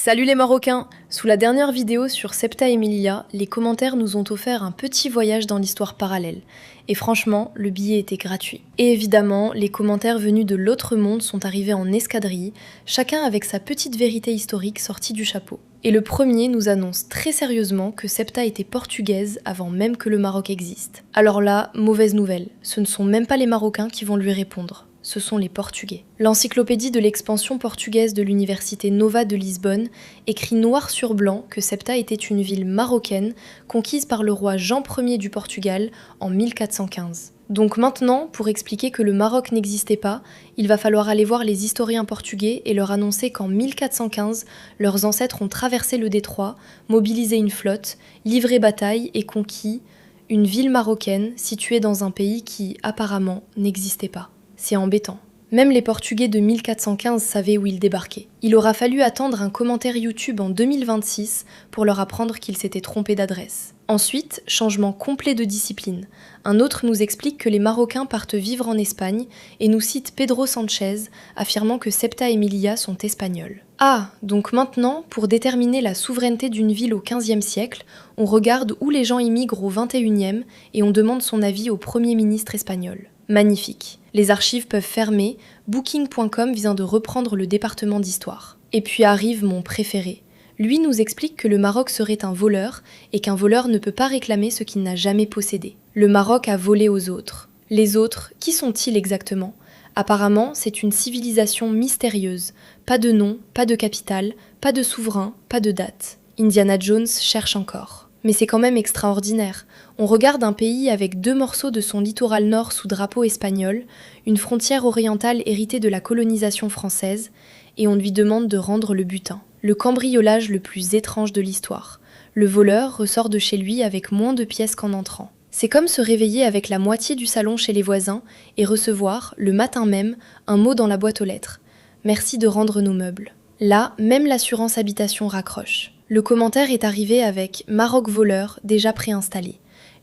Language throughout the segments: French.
Salut les Marocains! Sous la dernière vidéo sur Septa Emilia, les commentaires nous ont offert un petit voyage dans l'histoire parallèle. Et franchement, le billet était gratuit. Et évidemment, les commentaires venus de l'autre monde sont arrivés en escadrille, chacun avec sa petite vérité historique sortie du chapeau. Et le premier nous annonce très sérieusement que Septa était portugaise avant même que le Maroc existe. Alors là, mauvaise nouvelle, ce ne sont même pas les Marocains qui vont lui répondre. Ce sont les Portugais. L'encyclopédie de l'expansion portugaise de l'université Nova de Lisbonne écrit noir sur blanc que Septa était une ville marocaine conquise par le roi Jean Ier du Portugal en 1415. Donc maintenant, pour expliquer que le Maroc n'existait pas, il va falloir aller voir les historiens portugais et leur annoncer qu'en 1415, leurs ancêtres ont traversé le détroit, mobilisé une flotte, livré bataille et conquis une ville marocaine située dans un pays qui, apparemment, n'existait pas. C'est embêtant. Même les Portugais de 1415 savaient où ils débarquaient. Il aura fallu attendre un commentaire YouTube en 2026 pour leur apprendre qu'ils s'étaient trompés d'adresse. Ensuite, changement complet de discipline. Un autre nous explique que les Marocains partent vivre en Espagne et nous cite Pedro Sanchez, affirmant que Septa Emilia sont espagnols. Ah, donc maintenant, pour déterminer la souveraineté d'une ville au XVe siècle, on regarde où les gens immigrent au XXIe et on demande son avis au Premier ministre espagnol. Magnifique. Les archives peuvent fermer, Booking.com vient de reprendre le département d'histoire. Et puis arrive mon préféré. Lui nous explique que le Maroc serait un voleur et qu'un voleur ne peut pas réclamer ce qu'il n'a jamais possédé. Le Maroc a volé aux autres. Les autres, qui sont-ils exactement ? Apparemment, c'est une civilisation mystérieuse. Pas de nom, pas de capitale, pas de souverain, pas de date. Indiana Jones cherche encore. Mais c'est quand même extraordinaire. On regarde un pays avec 2 morceaux de son littoral nord sous drapeau espagnol, une frontière orientale héritée de la colonisation française, et on lui demande de rendre le butin. Le cambriolage le plus étrange de l'histoire. Le voleur ressort de chez lui avec moins de pièces qu'en entrant. C'est comme se réveiller avec la moitié du salon chez les voisins et recevoir, le matin même, un mot dans la boîte aux lettres. Merci de rendre nos meubles. Là, même l'assurance habitation raccroche. Le commentaire est arrivé avec « Maroc voleur » déjà préinstallé.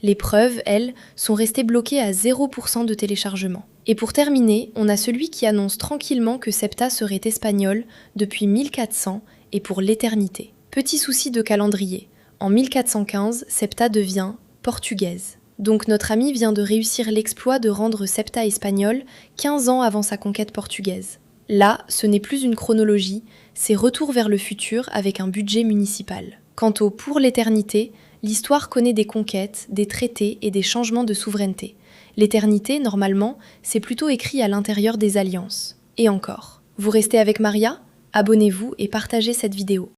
Les preuves, elles, sont restées bloquées à 0% de téléchargement. Et pour terminer, on a celui qui annonce tranquillement que Septa serait espagnol depuis 1400 et pour l'éternité. Petit souci de calendrier. En 1415, Septa devient portugaise. Donc notre ami vient de réussir l'exploit de rendre Septa espagnol 15 ans avant sa conquête portugaise. Là, ce n'est plus une chronologie, c'est retour vers le futur avec un budget municipal. Quant au pour l'éternité, l'histoire connaît des conquêtes, des traités et des changements de souveraineté. L'éternité, normalement, c'est plutôt écrit à l'intérieur des alliances. Et encore. Vous restez avec Maria ? Abonnez-vous et partagez cette vidéo.